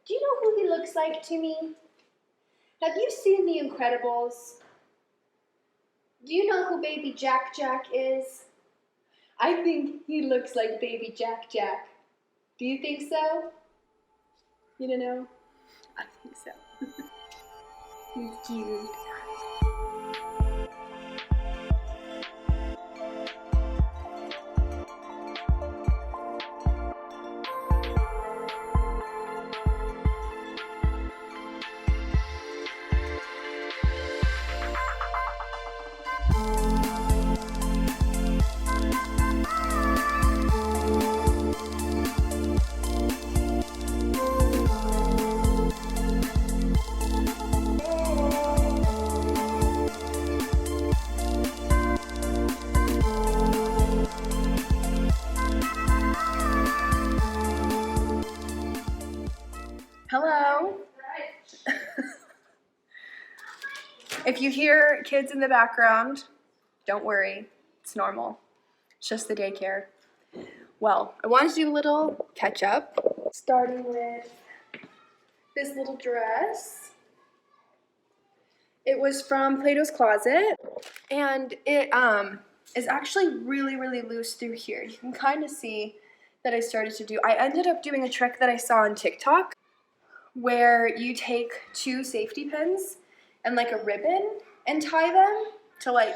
Do you know who he looks like to me? Have you seen The Incredibles? Do you know who Baby Jack Jack is? I think he looks like Baby Jack Jack. Do you think so? You don't know? I think so. He's cute. Hello. If you hear kids in the background, don't worry. It's normal. It's just the daycare. Well, I wanted to do a little catch up, starting with this little dress. It was from Plato's Closet, and it is actually really, really loose through here. You can kind of see that I started to do. I ended up doing a trick that I saw on TikTok where you take 2 safety pins and like a ribbon and tie them to like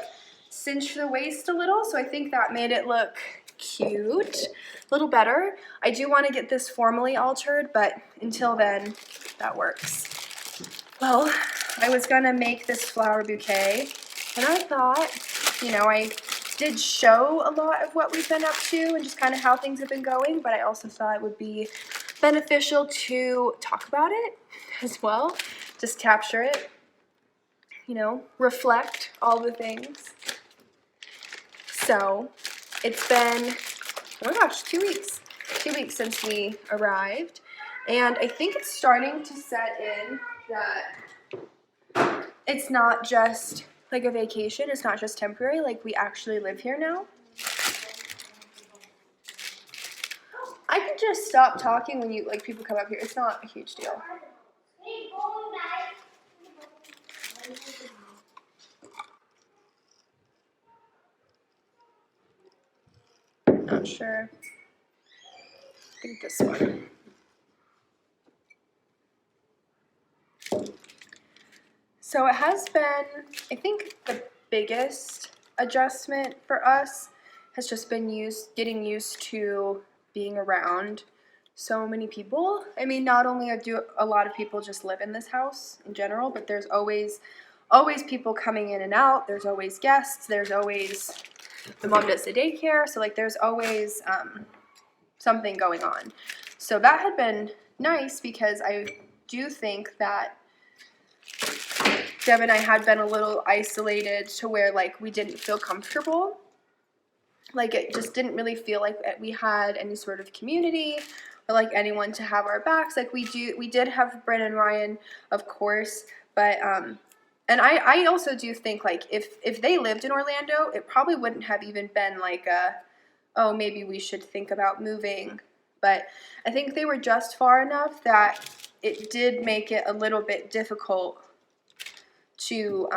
cinch the waist a little. So I think that made it look cute, a little better. I do want to get this formally altered, but until then, that works. Well, I was gonna make this flower bouquet, and I thought, you know, I did show a lot of what we've been up to and just kind of how things have been going, but I also thought it would be beneficial to talk about it as well, just capture it, you know, reflect all the things. So it's been, oh my gosh, 2 weeks. 2 weeks since we arrived, and I think it's starting to set in that it's not just like a vacation, it's not just temporary, like we actually live here now. I can just stop talking when you like people come up here. It's not a huge deal. Not sure. I think this one. So it has been, I think the biggest adjustment for us has just been getting used to being around so many people. I mean, not only do a lot of people just live in this house in general, but there's always people coming in and out. There's always guests. There's always, the mom does the daycare, so like there's always something going on. So that had been nice because I do think that Deb and I had been a little isolated to where like we didn't feel comfortable. Like it just didn't really feel like we had any sort of community or like anyone to have our backs. Like we did have Bryn and Ryan, of course, but and I also do think like if they lived in Orlando, it probably wouldn't have even been like oh, maybe we should think about moving. But I think they were just far enough that it did make it a little bit difficult to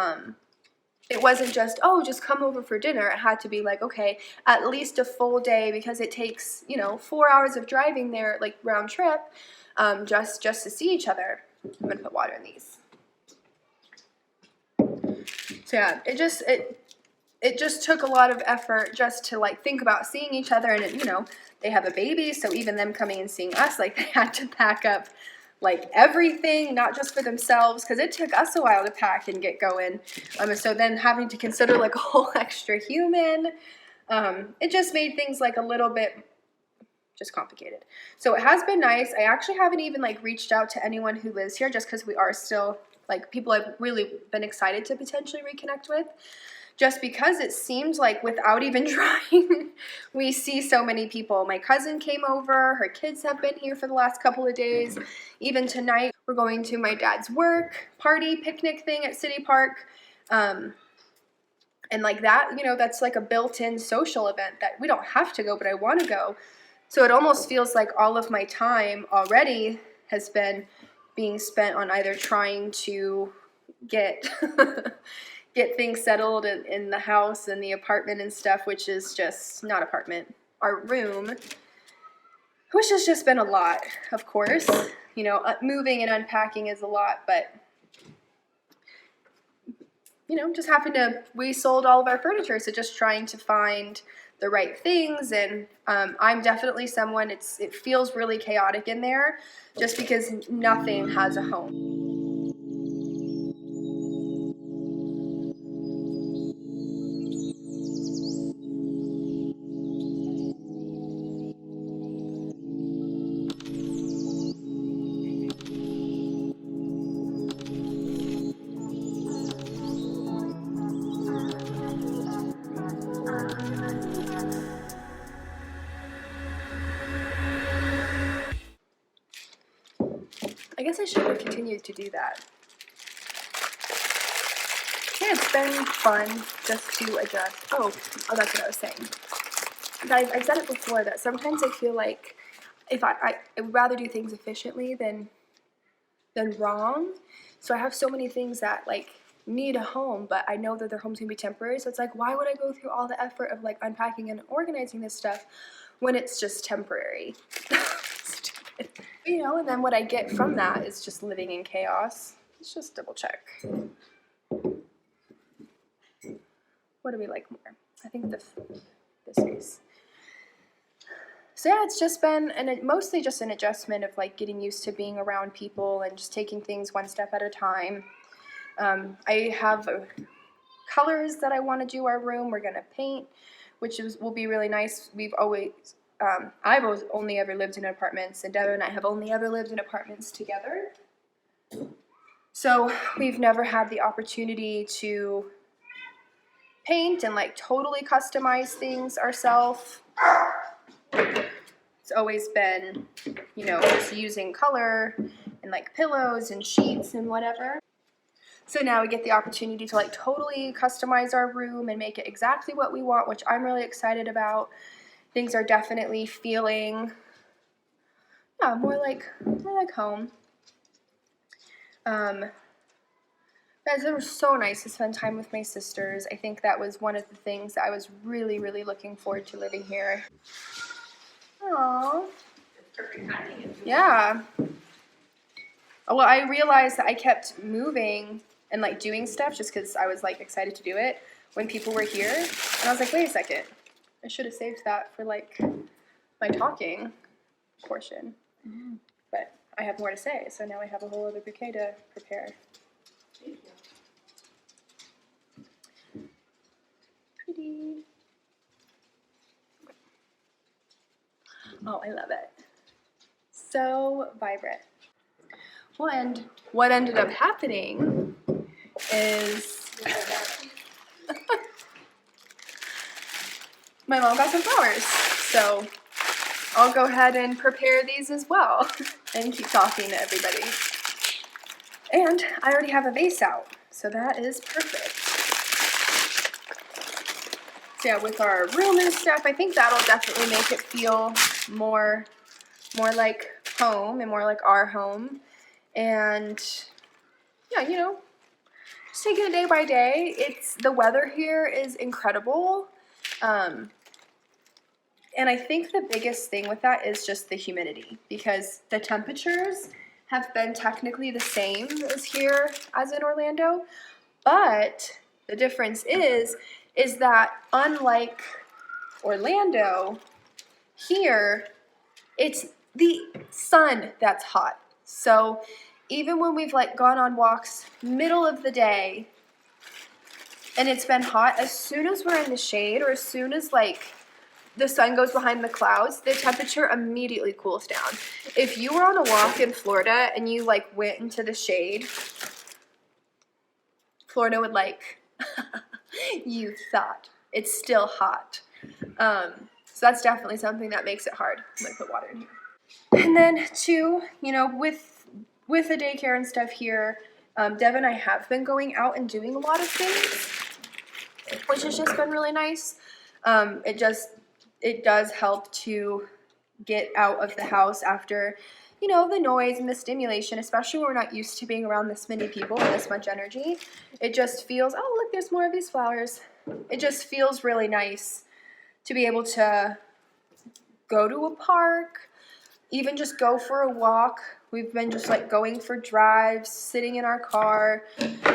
it wasn't just, oh, just come over for dinner. It had to be like, okay, at least a full day, because it takes, you know, 4 hours of driving there, like round trip, just to see each other. I'm gonna put water in these. So yeah, it just took a lot of effort just to like think about seeing each other, and you know, they have a baby, so even them coming and seeing us, like they had to pack up like everything, not just for themselves, because it took us a while to pack and get going. So then having to consider like a whole extra human, it just made things like a little bit just complicated. So it has been nice. I actually haven't even like reached out to anyone who lives here, just because we are still like people I've really been excited to potentially reconnect with. Just because it seems like without even trying, we see so many people. My cousin came over, her kids have been here for the last couple of days. Even tonight, we're going to my dad's work party picnic thing at City Park. And like that, you know, that's like a built-in social event that we don't have to go, but I want to go. So it almost feels like all of my time already has been being spent on either trying to get get things settled in the house and the apartment and stuff, which is just not apartment, our room, which has just been a lot, of course. You know, moving and unpacking is a lot, but you know, just we sold all of our furniture, so just trying to find the right things. And I'm definitely someone, it feels really chaotic in there just because nothing has a home. I guess I should have continued to do that. Yeah, it's been fun just to adjust. Oh, that's what I was saying. Guys, I've said it before that sometimes I feel like if I would rather do things efficiently than wrong. So I have so many things that like need a home, but I know that their home's gonna be temporary. So it's like, why would I go through all the effort of like unpacking and organizing this stuff when it's just temporary? Stupid. You know, and then what I get from that is just living in chaos. Let's just double check. What do we like more? I think this is. So yeah, it's just been mostly just an adjustment of like getting used to being around people and just taking things one step at a time. I have colors that I want to do our room. We're gonna paint, which will be really nice. I've only ever lived in apartments, and Devin and I have only ever lived in apartments together. So we've never had the opportunity to paint and like totally customize things ourselves. It's always been, you know, just using color and like pillows and sheets and whatever. So now we get the opportunity to like totally customize our room and make it exactly what we want, which I'm really excited about. Things are definitely feeling, yeah, more like home. Guys, it was so nice to spend time with my sisters. I think that was one of the things that I was really, really looking forward to living here. Aww. Yeah. Well, I realized that I kept moving and like doing stuff just because I was like excited to do it when people were here. And I was like, wait a second. I should have saved that for like my talking portion. Mm-hmm. But I have more to say, so now I have a whole other bouquet to prepare. Thank you. Pretty. Oh, I love it. So vibrant. Well, and what ended up happening is my mom got some flowers. So I'll go ahead and prepare these as well and keep talking to everybody. And I already have a vase out, so that is perfect. So yeah, with our room and stuff, I think that'll definitely make it feel more like home and more like our home. And yeah, you know, just taking it day by day. The weather here is incredible. And I think the biggest thing with that is just the humidity, because the temperatures have been technically the same as here as in Orlando, but the difference is that unlike Orlando, here it's the sun that's hot. So even when we've like gone on walks middle of the day and it's been hot, as soon as we're in the shade or as soon as like the sun goes behind the clouds, the temperature immediately cools down. If you were on a walk in Florida and you like went into the shade, Florida would like, you thought it's still hot. So that's definitely something that makes it hard. I'm gonna put water in here. And then too, you know, with the daycare and stuff here, Dev and I have been going out and doing a lot of things, which has just been really nice. It does help to get out of the house after, you know, the noise and the stimulation, especially when we're not used to being around this many people and this much energy. It just feels, oh, look, there's more of these flowers. It just feels really nice to be able to go to a park, even just go for a walk. We've been just like going for drives, sitting in our car,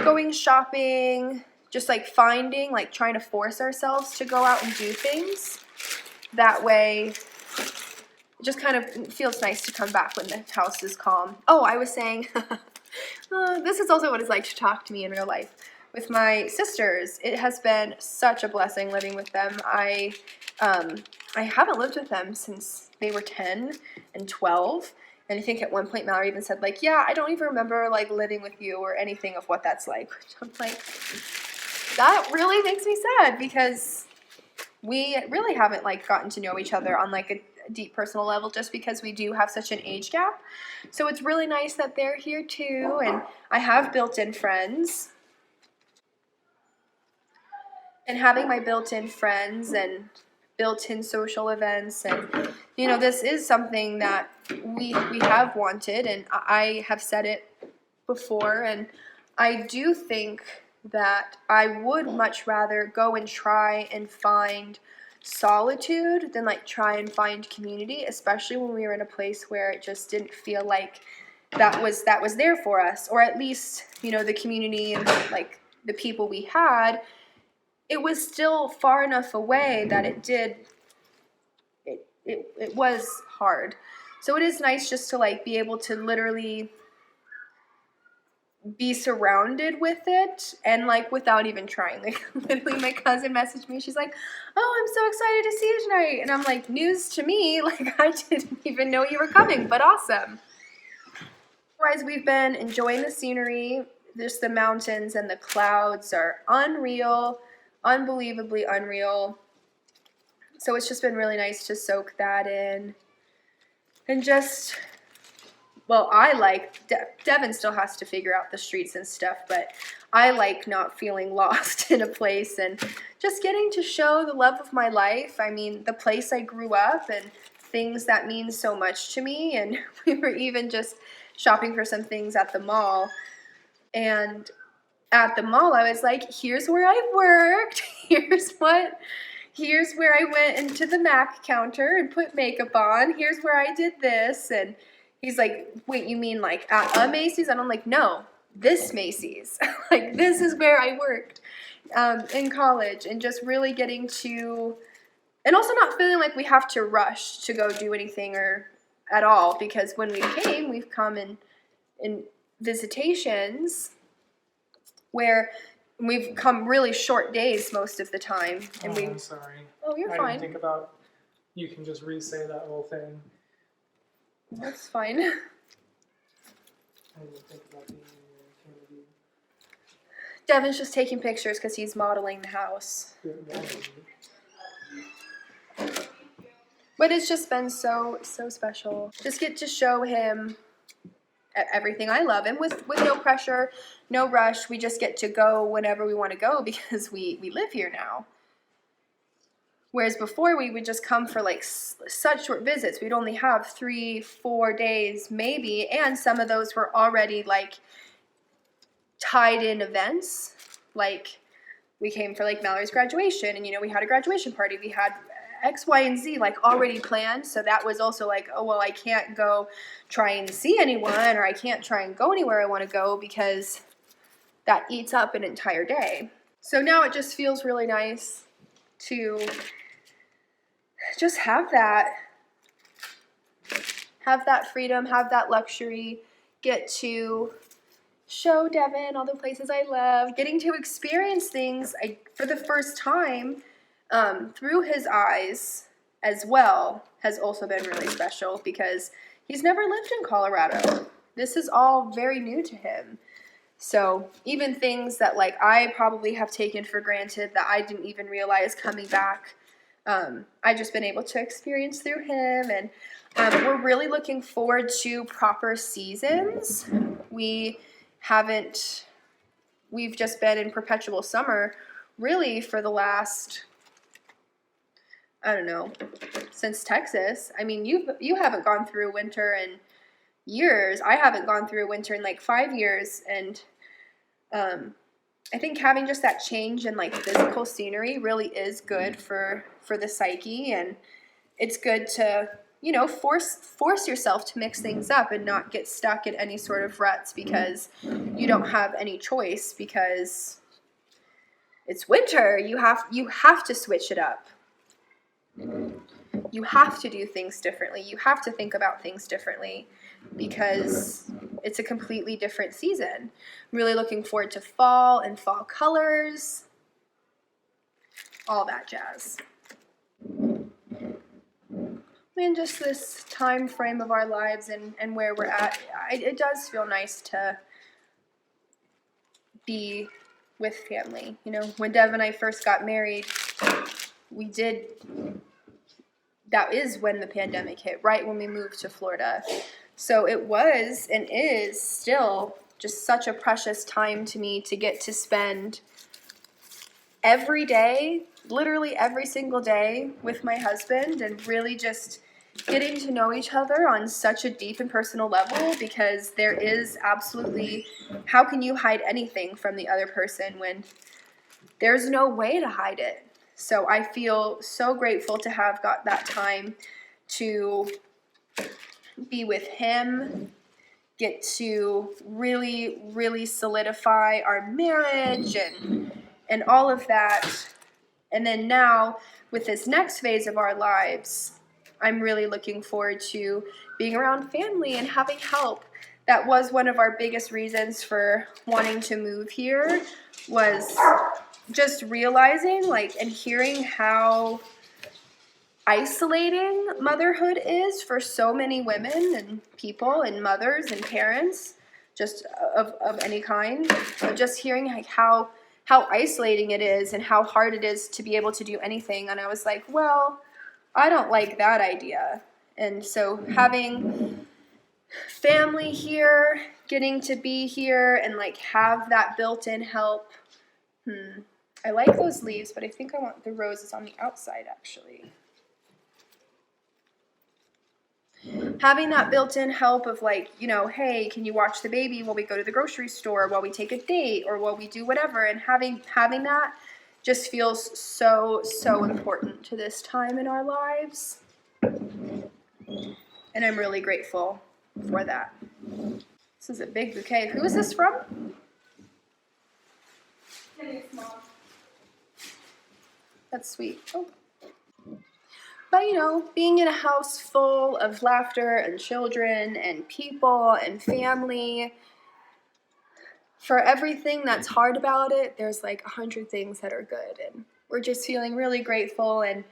going shopping, just like finding, like trying to force ourselves to go out and do things. That way, it just kind of feels nice to come back when the house is calm. Oh, I was saying, this is also what it's like to talk to me in real life. With my sisters, it has been such a blessing living with them. I haven't lived with them since they were 10 and 12. And I think at one point Mallory even said, like, yeah, I don't even remember, like, living with you or anything of what that's like. I'm like, that really makes me sad because we really haven't, like, gotten to know each other on, like, a deep personal level just because we do have such an age gap. So it's really nice that they're here, too. And I have built-in friends. And having my built-in friends and built-in social events, and you know, this is something that we have wanted, and I have said it before, and I do think that I would much rather go and try and find solitude than like try and find community, especially when we were in a place where it just didn't feel like that was there for us, or at least, you know, the community and like the people we had, it was still far enough away that it was hard. So it is nice just to like be able to literally be surrounded with it and like without even trying. Like literally my cousin messaged me, she's like, oh, I'm so excited to see you tonight. And I'm like, news to me, like I didn't even know you were coming, but awesome. Otherwise, we've been enjoying the scenery. Just the mountains and the clouds are unreal. Unbelievably unreal. So it's just been really nice to soak that in. And just, well, I like, Devin still has to figure out the streets and stuff, but I like not feeling lost in a place and just getting to show the love of my life. I mean, the place I grew up and things that mean so much to me. And we were even just shopping for some things at the mall. And at the mall, I was like, here's where I worked. Here's where I went into the MAC counter and put makeup on. Here's where I did this. And he's like, wait, you mean like at a Macy's? And I'm like, no, this Macy's. Like, this is where I worked in college. And just really getting to, and also not feeling like we have to rush to go do anything or at all. Because when we've come in visitations where we've come really short days most of the time. And I'm sorry. Oh, you're fine. I didn't think about, you can just re-say that whole thing. That's fine. I didn't think about being in your community. Devin's just taking pictures because he's modeling the house. But it's just been so special. Just get to show him everything I love, and with no pressure, no rush. We just get to go whenever we want to go because we live here now. Whereas before we would just come for like such short visits. We'd only have 3-4 days maybe, and some of those were already like tied in events. Like we came for like Mallory's graduation, and you know, we had a graduation party. We had X, Y, and Z like already planned. So that was also like, oh, well, I can't go try and see anyone, or I can't try and go anywhere I want to go because that eats up an entire day. So now it just feels really nice to just have that freedom, have that luxury, get to show Devin all the places I love, getting to experience things for the first time through his eyes as well has also been really special because he's never lived in Colorado. This is all very new to him. So even things that like I probably have taken for granted that I didn't even realize coming back, I've just been able to experience through him. And we're really looking forward to proper seasons. We've just been in perpetual summer really for the last, I don't know, since Texas. I mean, you haven't gone through winter in years. I haven't gone through a winter in like 5 years, and I think having just that change in like physical scenery really is good for the psyche, and it's good to, you know, force yourself to mix things up and not get stuck in any sort of ruts because you don't have any choice, because it's winter. You have to switch it up. You have to do things differently. You have to think about things differently because it's a completely different season. I'm really looking forward to fall and fall colors, all that jazz. And just this time frame of our lives and where we're at, it does feel nice to be with family. You know, when Dev and I first got married, that is when the pandemic hit, right when we moved to Florida. So it was and is still just such a precious time to me to get to spend every day, literally every single day, with my husband, and really just getting to know each other on such a deep and personal level, because there is absolutely, how can you hide anything from the other person when there's no way to hide it? So I feel so grateful to have got that time to be with him, get to really, really solidify our marriage and all of that. And then now, with this next phase of our lives, I'm really looking forward to being around family and having help. That was one of our biggest reasons for wanting to move here, was just realizing and hearing how isolating motherhood is for so many women and people and mothers and parents, just of any kind. So just hearing how isolating it is and how hard it is to be able to do anything. And I was like, well, I don't like that idea. And so having family here, getting to be here and have that built-in help. I like those leaves, but I think I want the roses on the outside actually. Having that built-in help of hey, can you watch the baby while we go to the grocery store, while we take a date, or while we do whatever, and having that just feels so important to this time in our lives. And I'm really grateful for that. This is a big bouquet. Who is this from? Kenny's mom. That's sweet. Oh. But being in a house full of laughter and children and people and family, for everything that's hard about it, there's 100 things that are good. And we're just feeling really grateful and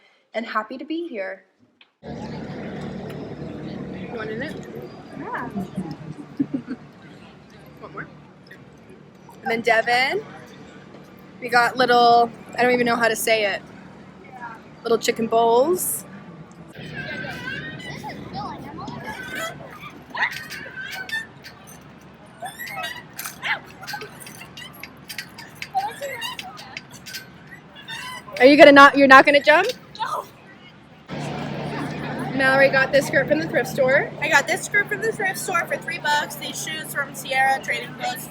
happy to be here. You want in it? Yeah. One more. And then Devin, we got little, I don't even know how to say it, little chicken bowls. Are you you're not gonna jump? No. Mallory got this skirt from the thrift store. I got this skirt from the thrift store for $3. These shoes from Sierra Trading Post.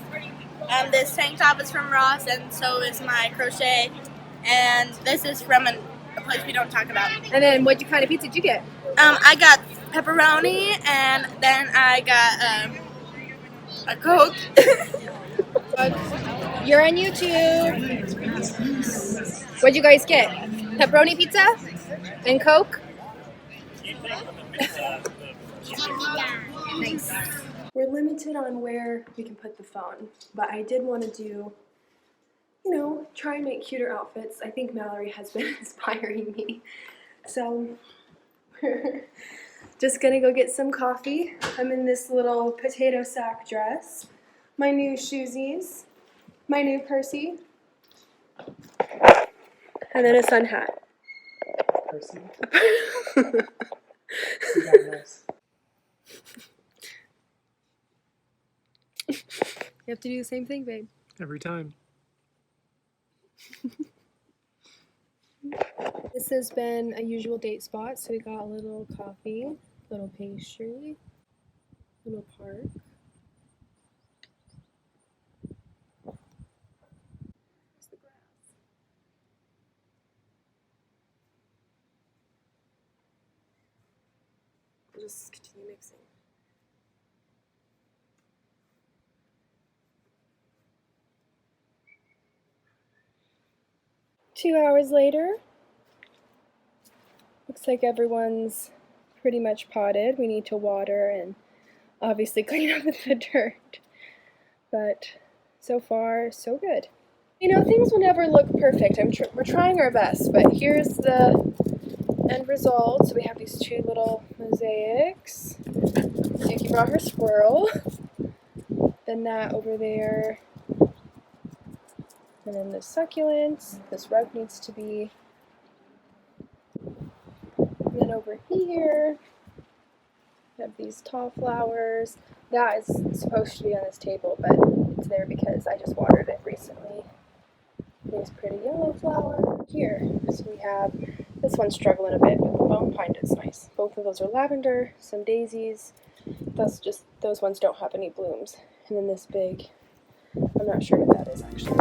This tank top is from Ross, and so is my crochet. And this is from a place we don't talk about. And then what kind of pizza did you get? I got pepperoni, and then I got a Coke. You're on YouTube. What'd you guys get? Pepperoni pizza and Coke? Nice. We're limited on where we can put the phone, but I did want to do, try and make cuter outfits. I think Mallory has been inspiring me. So we're just gonna go get some coffee. I'm in this little potato sack dress, my new shoesies, my new Percy, and then a sun hat. Percy. You have to do the same thing, babe. Every time. This has been a usual date spot, so we got a little coffee, little pastry. little park. There's the grass. We'll just continue mixing. 2 hours later, looks like everyone's pretty much potted. We need to water and obviously clean up the dirt, but so far so good. You know, things will never look perfect. We're trying our best, but here's the end result. So we have these 2 little mosaics. Nikki brought her squirrel. Then that over there. And then the succulents. This rug needs to be. And then over here, we have these tall flowers. That is supposed to be on this table, but it's there because I just watered it recently. This pretty yellow flower here. So we have, this one's struggling a bit, but the bone pine is nice. Both of those are lavender, some daisies. That's just, those ones don't have any blooms. And then this big, I'm not sure what that is actually.